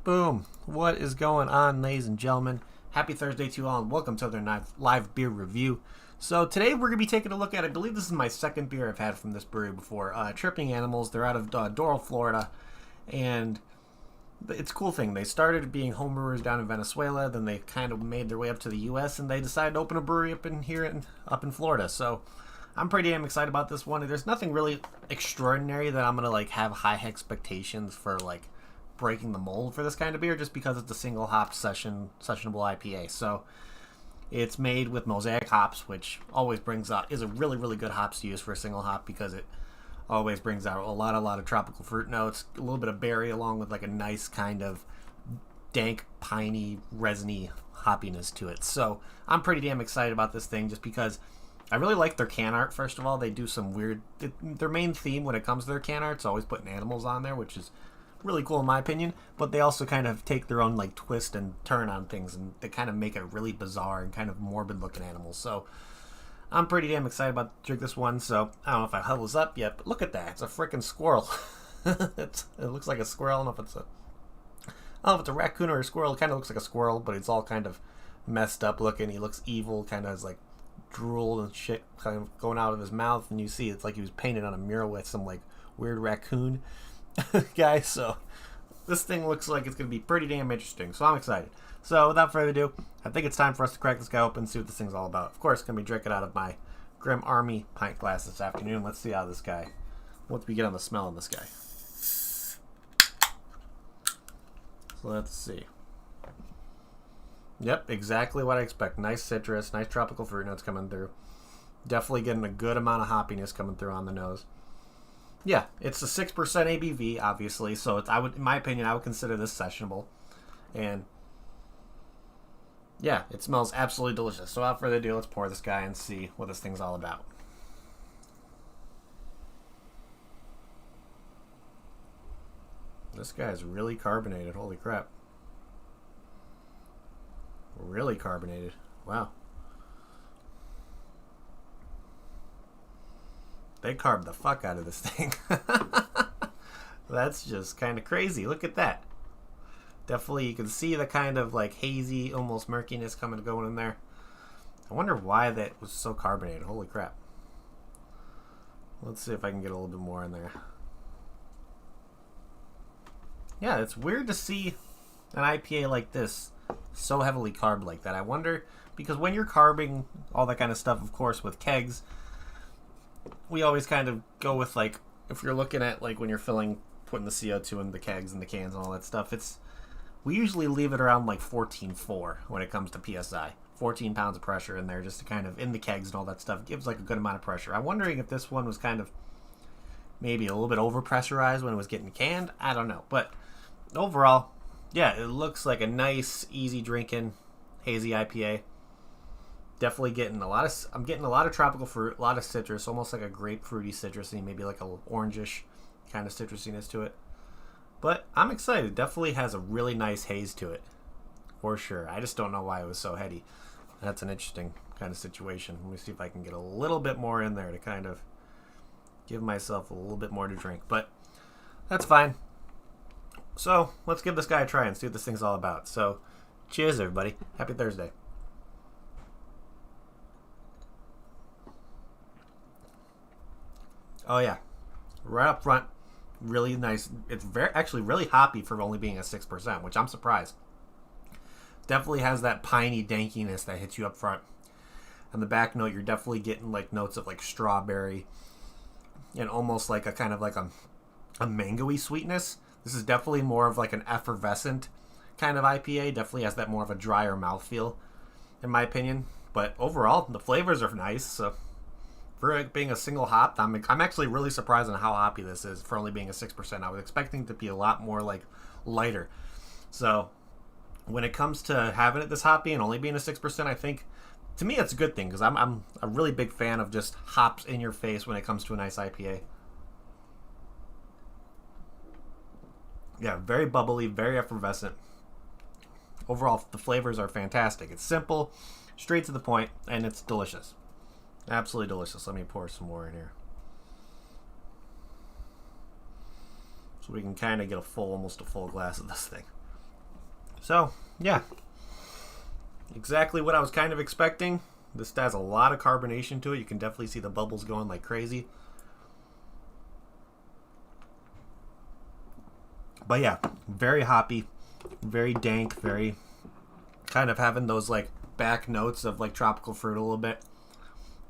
Boom. What is going on, ladies and gentlemen? Happy Thursday to you all, and welcome to another live beer review. So today we're going to be taking a look at, I believe this is my second beer I've had from this brewery before, Tripping Animals. They're out of Doral, Florida, and it's a cool thing. They started being home brewers down in Venezuela, then they kind of made their way up to the U.S., and they decided to open a brewery up in Florida. So I'm pretty damn excited about this one. There's nothing really extraordinary that I'm going to have high expectations for breaking the mold for this kind of beer, just because it's a single hop sessionable IPA. So it's made with mosaic hops, which always is a really good hops to use for a single hop, because it always brings out a lot of tropical fruit notes, a little bit of berry, along with a nice kind of dank, piney, resiny hoppiness to it. So I'm pretty damn excited about this thing, just because I really like their can art. First of all, they do some their main theme when it comes to their can art is always putting animals on there, which is really cool in my opinion, but they also kind of take their own twist and turn on things, and they kind of make it really bizarre and kind of morbid looking animals. So I'm pretty damn excited about to drink this one. So I don't know if I huddle this up yet, but look at that, it's a freaking squirrel. It looks like a squirrel. I don't know if it's a raccoon or a squirrel. It kind of looks like a squirrel, but it's all kind of messed up looking. He looks evil, kind of has drool and shit kind of going out of his mouth, and you see it's like he was painted on a mural with some weird raccoon guy. So this thing looks like it's going to be pretty damn interesting, so I'm excited. So without further ado, I think it's time for us to crack this guy open and see what this thing's all about. Of course, going to be drinking out of my Grim Army pint glass this afternoon. Let's see how what we get on the smell on this guy. So let's see. Yep, exactly what I expect. Nice citrus, nice tropical fruit notes coming through. Definitely getting a good amount of hoppiness coming through on the nose. Yeah, it's a 6% ABV, obviously, so in my opinion, I would consider this sessionable. And yeah, it smells absolutely delicious. So without further ado, let's pour this guy and see what this thing's all about. This guy is really carbonated. Holy crap. Really carbonated. Wow. They carved the fuck out of this thing. That's just kind of crazy. Look at that. Definitely, you can see the kind of hazy, almost murkiness going in there. I wonder why that was so carbonated. Holy crap. Let's see if I can get a little bit more in there. Yeah, it's weird to see an IPA like this so heavily carb like that. I wonder, because when you're carbing all that kind of stuff, of course, with kegs, we always kind of go with if you're looking at when you're putting the CO2 in the kegs and the cans and all that stuff, we usually leave it around 14.4 when it comes to PSI. 14 pounds of pressure in there, just to kind of, in the kegs and all that stuff, gives a good amount of pressure. I'm wondering if this one was kind of maybe a little bit over pressurized when it was getting canned. I don't know, but overall, yeah, it looks like a nice, easy drinking, hazy IPA. Definitely getting I'm getting a lot of tropical fruit, a lot of citrus, almost like a grapefruity citrusy, maybe a orangish kind of citrusiness to it. But I'm excited. Definitely has a really nice haze to it, for sure. I just don't know why it was so heady. That's an interesting kind of situation. Let me see if I can get a little bit more in there to kind of give myself a little bit more to drink. But that's fine. So let's give this guy a try and see what this thing's all about. So cheers, everybody. Happy Thursday. Oh yeah, right up front, really nice. It's actually really hoppy for only being a 6%, which I'm surprised. Definitely has that piney dankiness that hits you up front. On the back note, you're definitely getting notes of strawberry and almost a kind of a mango-y sweetness. This is definitely more of an effervescent kind of IPA. Definitely has that more of a drier mouthfeel, in my opinion. But overall, the flavors are nice. So for being a single hop, I'm actually really surprised on how hoppy this is for only being a 6%. I was expecting it to be a lot more lighter. So when it comes to having it this hoppy and only being a 6%, I think to me it's a good thing, because I'm a really big fan of just hops in your face when it comes to a nice IPA. Yeah, very bubbly, very effervescent. Overall, the flavors are fantastic. It's simple, straight to the point, and it's delicious. Absolutely delicious. Let me pour some more in here, so we can kind of get almost a full glass of this thing. So, yeah. Exactly what I was kind of expecting. This has a lot of carbonation to it. You can definitely see the bubbles going like crazy. But yeah, very hoppy, very dank, very kind of having those like back notes of like tropical fruit a little bit.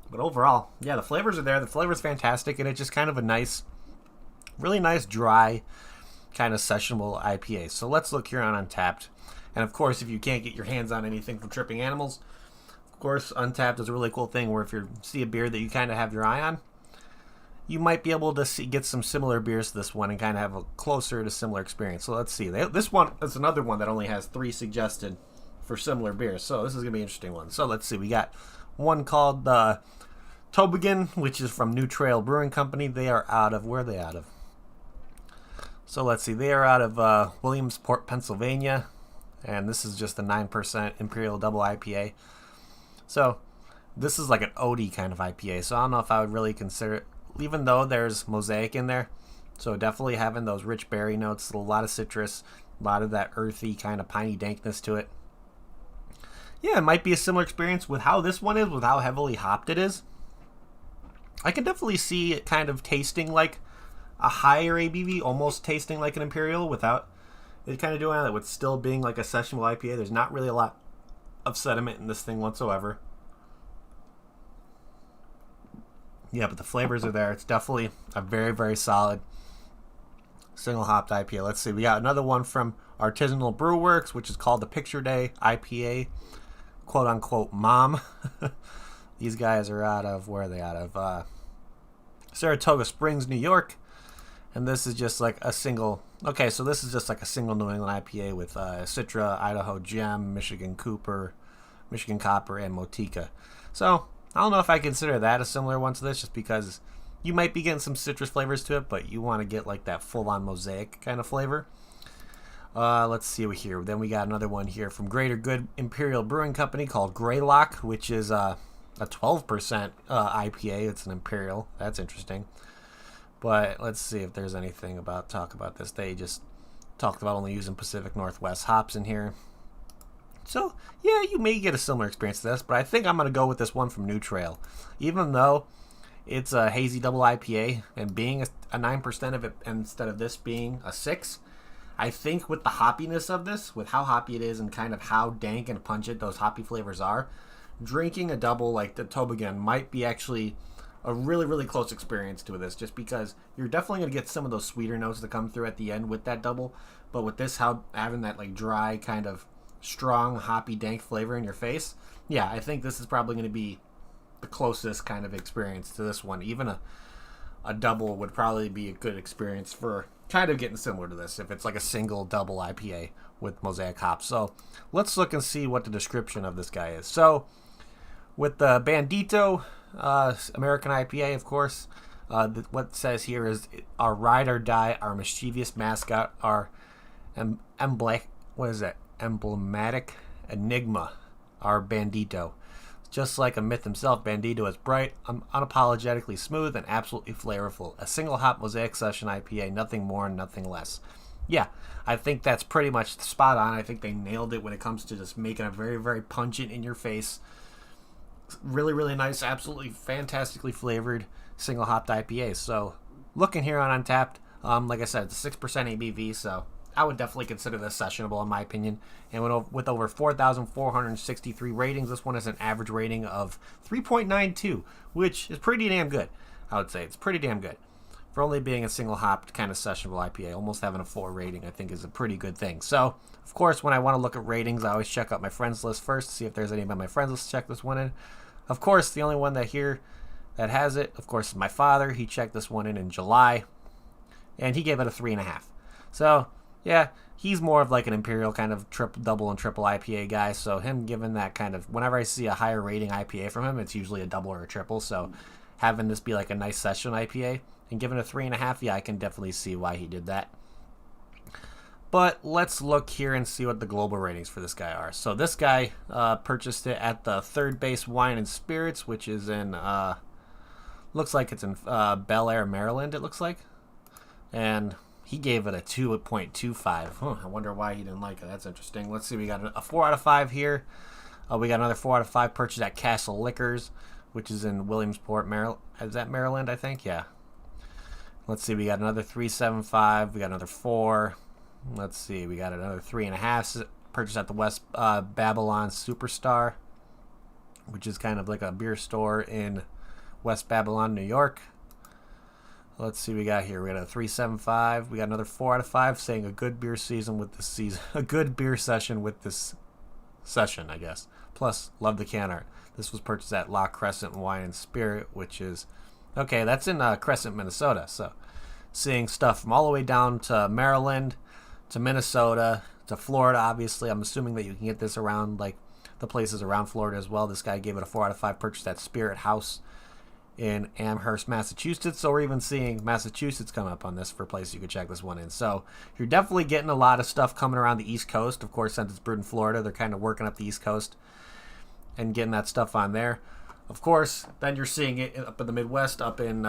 But overall, yeah, the flavors are there. The flavor's fantastic, and it's just kind of a nice, really nice, dry, kind of sessionable IPA. So let's look here on Untapped. And of course, if you can't get your hands on anything from Tripping Animals, of course, Untapped is a really cool thing where if you see a beer that you kind of have your eye on, you might be able to get some similar beers to this one and kind of have a closer to similar experience. So let's see. This one is another one that only has 3 suggested for similar beers. So this is going to be an interesting one. So let's see. We got one called Toboggan, which is from New Trail Brewing Company. They are out of, where are they out of? So let's see. They are out of Williamsport, Pennsylvania. And this is just a 9% Imperial Double IPA. So this is like an oaty kind of IPA. So I don't know if I would really consider it, even though there's mosaic in there. So definitely having those rich berry notes, a lot of citrus, a lot of that earthy kind of piney dankness to it. Yeah, it might be a similar experience with how this one is, with how heavily hopped it is. I can definitely see it kind of tasting like a higher ABV, almost tasting like an Imperial without it kind of doing that, with still being like a sessionable IPA. There's not really a lot of sediment in this thing whatsoever. Yeah, but the flavors are there. It's definitely a very, very solid single hopped IPA. Let's see. We got another one from Artisanal Brew Works, which is called the Picture Day IPA, quote unquote mom. These guys are out of, where are they out of? Saratoga Springs, New York. And this is just like a single, okay, so this is just like a single New England IPA with Citra, Idaho Gem, Michigan Copper, and Motica. So I don't know if I consider that a similar one to this, just because you might be getting some citrus flavors to it, but you want to get like that full-on mosaic kind of flavor. Let's see here. Then we got another one here from Greater Good Imperial Brewing Company called Greylock, which is a 12% IPA. It's an Imperial. That's interesting. But let's see if there's anything talk about this. They just talked about only using Pacific Northwest hops in here. So, yeah, you may get a similar experience to this, but I think I'm going to go with this one from New Trail. Even though it's a hazy double IPA, and being a 9% of it instead of this being a 6, I think with the hoppiness of this, with how hoppy it is and kind of how dank and pungent those hoppy flavors are, drinking a double like the Toboggan might be actually a really, really close experience to this, just because you're definitely going to get some of those sweeter notes that come through at the end with that double, but with this, having that like dry kind of strong hoppy dank flavor in your face, yeah, I think this is probably going to be the closest kind of experience to this one. Even a double would probably be a good experience for kind of getting similar to this if it's like a single double IPA with mosaic hops. So let's look and see what the description of this guy is. So with the Bandido American IPA, of course, what it says here is our ride or die, our mischievous mascot, our emblematic enigma, our Bandido. Just like a myth himself, Bandido is bright, unapologetically smooth, and absolutely flavorful. A single hop mosaic session IPA, nothing more and nothing less. Yeah, I think that's pretty much spot on. I think they nailed it when it comes to just making a very, very pungent in your face, really, really nice, absolutely fantastically flavored single hopped IPA. So looking here on Untapped, like I said, it's a 6% ABV, so I would definitely consider this sessionable in my opinion. And with over 4,463 ratings, this one has an average rating of 3.92, which is pretty damn good. I would say it's pretty damn good for only being a single hopped kind of sessionable IPA. Almost having a 4 rating, I think, is a pretty good thing. So of course, when I want to look at ratings, I always check out my friends list first to see if there's anybody on my friends list to check this one in. Of course, the only one that has it, of course, is my father. He checked this one in July, and he gave it a 3.5. So yeah, he's more of like an Imperial kind of double and triple IPA guy. So him giving that kind of, whenever I see a higher rating IPA from him, it's usually a double or a triple. So having this be like a nice session IPA and giving it a 3.5, yeah, I can definitely see why he did that. But let's look here and see what the global ratings for this guy are. So this guy purchased it at the Third Base Wine and Spirits, which is in, looks like it's in Bel Air, Maryland, it looks like. And He gave it a 2.25. I wonder why he didn't like it. That's interesting. Let's see. We got a 4 out of 5 here. We got another 4 out of 5 purchase at Castle Liquors, which is in Williamsport, Maryland. Is that Maryland, I think? Yeah. Let's see. We got another 3.75. We got another 4. Let's see. We got another 3.5 purchase at the West Babylon Superstar, which is kind of like a beer store in West Babylon, New York. Let's see what we got here. We got a 3.75. We got another 4 out of 5 saying a good beer season with this season. A good beer session with this session, I guess. Plus, love the can art. This was purchased at La Crescent Wine and Spirit, which is... Okay, that's in Crescent, Minnesota. So, seeing stuff from all the way down to Maryland, to Minnesota, to Florida, obviously. I'm assuming that you can get this around, like, the places around Florida as well. This guy gave it a 4 out of 5 purchase at Spirit House in Amherst, Massachusetts. So we're even seeing Massachusetts come up on this for a place you could check this one in. So you're definitely getting a lot of stuff coming around the East Coast. Of course, since it's brewed in Florida, they're kind of working up the East Coast and getting that stuff on there. Of course, then you're seeing it up in the Midwest, up in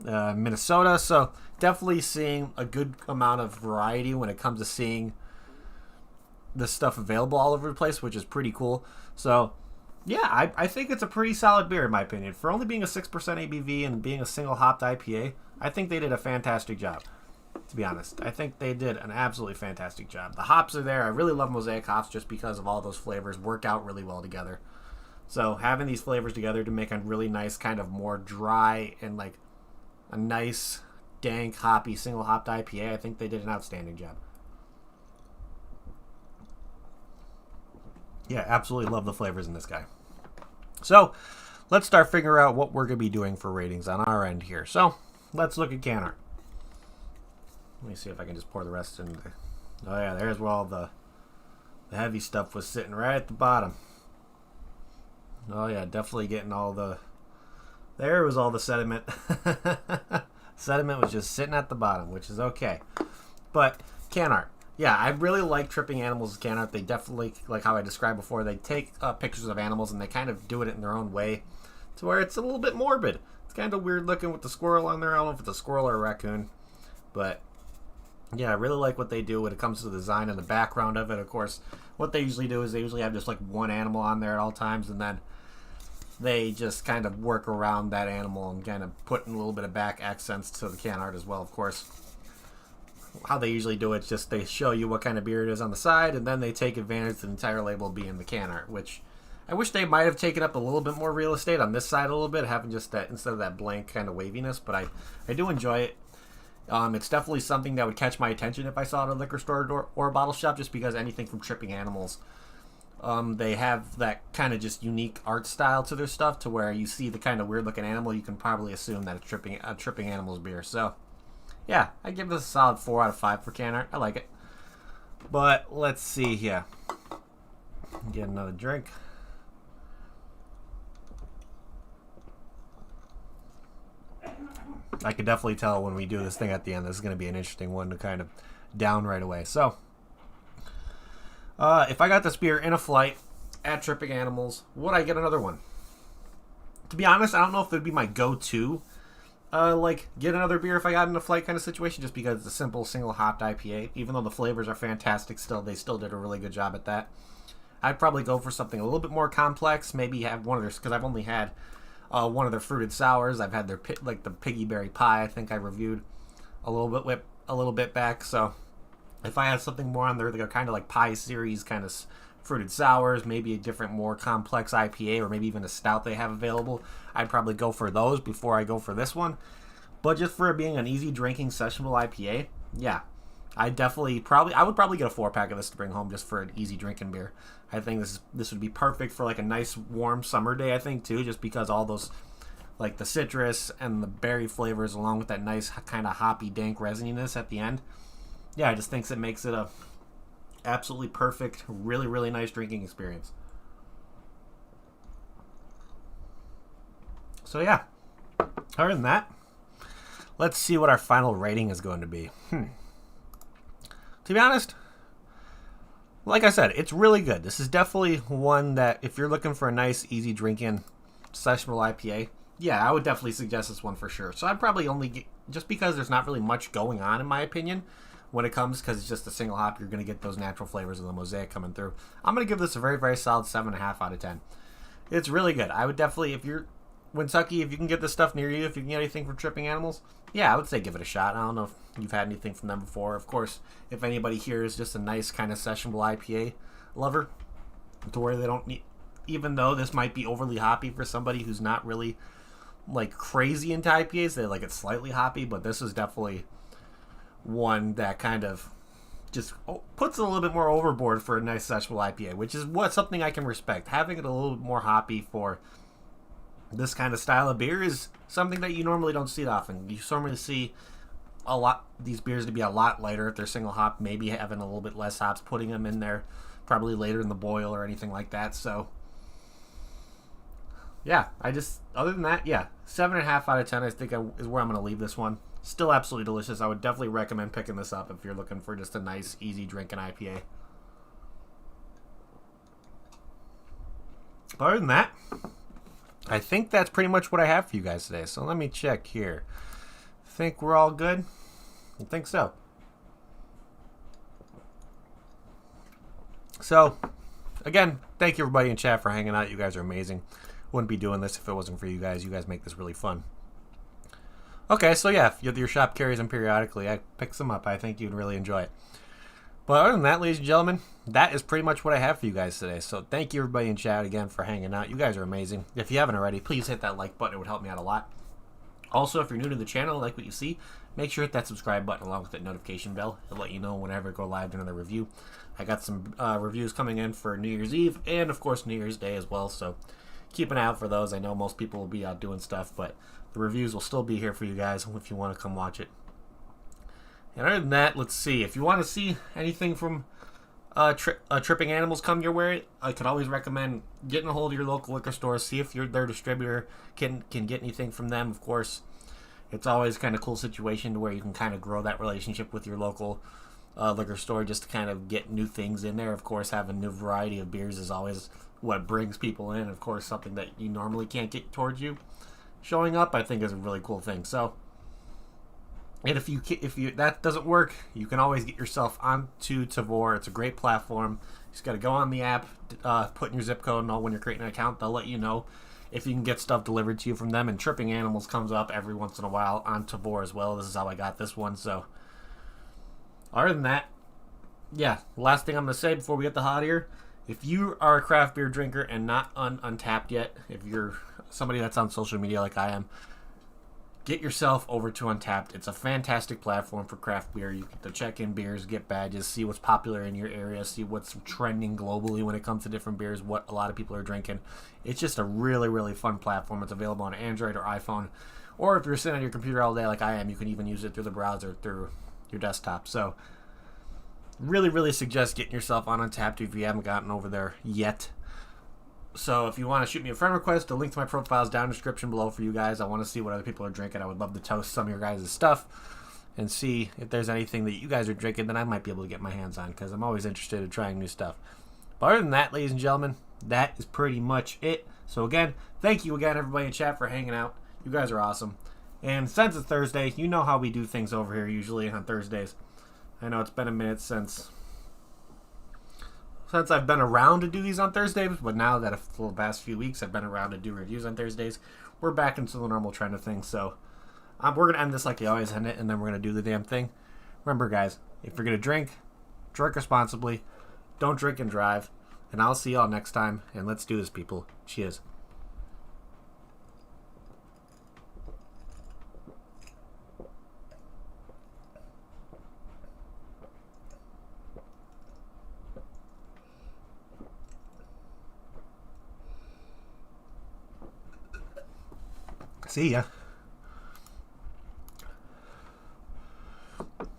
Minnesota. So definitely seeing a good amount of variety when it comes to seeing this stuff available all over the place, which is pretty cool. So yeah, I think it's a pretty solid beer in my opinion. For only being a 6% ABV and being a single hopped IPA, I think they did a fantastic job, to be honest. I think they did an absolutely fantastic job. The hops are there. I really love Mosaic hops just because of all those flavors work out really well together. So having these flavors together to make a really nice kind of more dry and like a nice dank hoppy single hopped IPA, I think they did an outstanding job. Yeah, absolutely love the flavors in this guy. So, let's start figuring out what we're going to be doing for ratings on our end here. So, let's look at can art. Let me see if I can just pour the rest in. Oh yeah, there's where all the heavy stuff was sitting right at the bottom. Oh yeah, definitely getting all the... There was all the sediment. Sediment was just sitting at the bottom, which is okay. But, can art. Yeah, I really like Tripping Animals' can art. They definitely, like how I described before, they take pictures of animals and they kind of do it in their own way to where it's a little bit morbid. It's kind of weird looking with the squirrel on there. I don't know if it's a squirrel or a raccoon. But, yeah, I really like what they do when it comes to the design and the background of it. Of course, what they usually do is they usually have just like one animal on there at all times, and then they just kind of work around that animal and kind of put in a little bit of back accents to the can art as well, of course. How they usually do it is just they show you what kind of beer it is on the side, and then they take advantage of the entire label being the can art, which I wish they might have taken up a little bit more real estate on this side a little bit, having just that instead of that blank kind of waviness, but I do enjoy it. It's definitely something that would catch my attention if I saw it at a liquor store or a bottle shop, just because anything from Tripping Animals, they have that kind of just unique art style to their stuff, to where you see the kind of weird looking animal, you can probably assume that it's Tripping Animals beer. So yeah, I give this a solid 4 out of 5 for can art. I like it. But let's see here. Get another drink. I could definitely tell when we do this thing at the end, this is going to be an interesting one to kind of down right away. So, if I got this beer in a flight at Tripping Animals, would I get another one? To be honest, I don't know if it would be my go-to. Like, get another beer if I got in a flight kind of situation, just because it's a simple single hopped IPA. Even though the flavors are fantastic they still did a really good job at that. I'd probably go for something a little bit more complex. Maybe have one of their, because I've only had one of their fruited sours. I've had their like the piggy berry pie. I think I reviewed a little bit back. So if I had something more on there, like kind of like pie series kind of fruited sours, maybe a different, more complex IPA, or maybe even a stout they have available, I'd probably go for those before I go for this one. But just for it being an easy drinking sessionable IPA, yeah, I would probably get a 4-pack of this to bring home just for an easy drinking beer. I think this would be perfect for like a nice warm summer day, I think too, just because all those, like the citrus and the berry flavors along with that nice kind of hoppy dank resininess at the end. Yeah, I just think it makes it a absolutely perfect, really, really nice drinking experience. So yeah, other than that, let's see what our final rating is going to be. To be honest, like I said, it's really good. This is definitely one that if you're looking for a nice, easy drinking, sessionable IPA, Yeah, I would definitely suggest this one for sure. So I'd probably only get, just because there's not really much going on in my opinion when it comes, because it's just a single hop, you're going to get those natural flavors of the mosaic coming through. I'm going to give this a very, very solid 7.5 out of 10. It's really good. I would definitely, if you're Kentucky, if you can get this stuff near you, if you can get anything from Tripping Animals, yeah, I would say give it a shot. I don't know if you've had anything from them before. Of course, if anybody here is just a nice kind of sessionable IPA lover, to where they don't need, even though this might be overly hoppy for somebody who's not really like crazy into IPAs, they like it slightly hoppy, but this is definitely one that kind of just puts it a little bit more overboard for a nice sessionable IPA, which is something I can respect. Having it a little bit more hoppy for this kind of style of beer is something that you normally don't see often. You normally see a lot these beers to be a lot lighter if they're single hop, maybe having a little bit less hops, putting them in there probably later in the boil or anything like that. So yeah, other than that, yeah, 7.5 out of 10 I think is where I'm going to leave this one. Still absolutely delicious. I would definitely recommend picking this up if you're looking for just a nice, easy drinking IPA. But other than that, I think that's pretty much what I have for you guys today. So let me check here. Think we're all good? I think so. So, again, thank you everybody in chat for hanging out. You guys are amazing. Wouldn't be doing this if it wasn't for you guys. You guys make this really fun. Okay, so yeah, if your shop carries them periodically, I pick some up. I think you'd really enjoy it. But other than that, ladies and gentlemen, that is pretty much what I have for you guys today. So thank you everybody in chat again for hanging out. You guys are amazing. If you haven't already, please hit that like button. It would help me out a lot. Also, if you're new to the channel, like what you see, make sure to hit that subscribe button along with that notification bell. It'll let you know whenever I go live to another review. I got some reviews coming in for New Year's Eve and, of course, New Year's Day as well. So keep an eye out for those. I know most people will be out doing stuff, but the reviews will still be here for you guys if you want to come watch it. And other than that, let's see. If you want to see anything from Tripping Animals come your way, I could always recommend getting a hold of your local liquor store. See if their distributor can get anything from them. Of course, it's always kind of cool situation to where you can kind of grow that relationship with your local liquor store just to kind of get new things in there. Of course, having a new variety of beers is always what brings people in. Of course, something that you normally can't get towards you showing up, I think, is a really cool thing. So, and if you that doesn't work, you can always get yourself onto Tavour. It's a great platform. You just got to go on the app, put in your zip code, and all. When you're creating an account, they'll let you know if you can get stuff delivered to you from them. And Tripping Animals comes up every once in a while on Tavour as well. This is how I got this one. So, other than that, yeah, last thing I'm going to say before we get the hot ear, if you are a craft beer drinker and not Untapped yet, if you're somebody that's on social media like I am, get yourself over to Untapped. It's a fantastic platform for craft beer. You get to check in beers, get badges, see what's popular in your area, see what's trending globally when it comes to different beers, what a lot of people are drinking. It's just a really, really fun platform. It's available on Android or iPhone. Or if you're sitting on your computer all day like I am, you can even use it through the browser, through your desktop. So, really, really suggest getting yourself on Untapped if you haven't gotten over there yet. So if you want to shoot me a friend request, the link to my profile is down in the description below for you guys. I want to see what other people are drinking. I would love to toast some of your guys' stuff and see if there's anything that you guys are drinking that I might be able to get my hands on, because I'm always interested in trying new stuff. But other than that, ladies and gentlemen, that is pretty much it. So again, thank you again, everybody in chat, for hanging out. You guys are awesome. And since it's Thursday, you know how we do things over here usually on Thursdays. I know it's been a minute since I've been around to do these on Thursdays, but now that for the past few weeks I've been around to do reviews on Thursdays, we're back into the normal trend of things. So we're going to end this like we always end it, and then we're going to do the damn thing. Remember, guys, if you're going to drink responsibly. Don't drink and drive. And I'll see y'all next time, and let's do this, people. Cheers. See ya.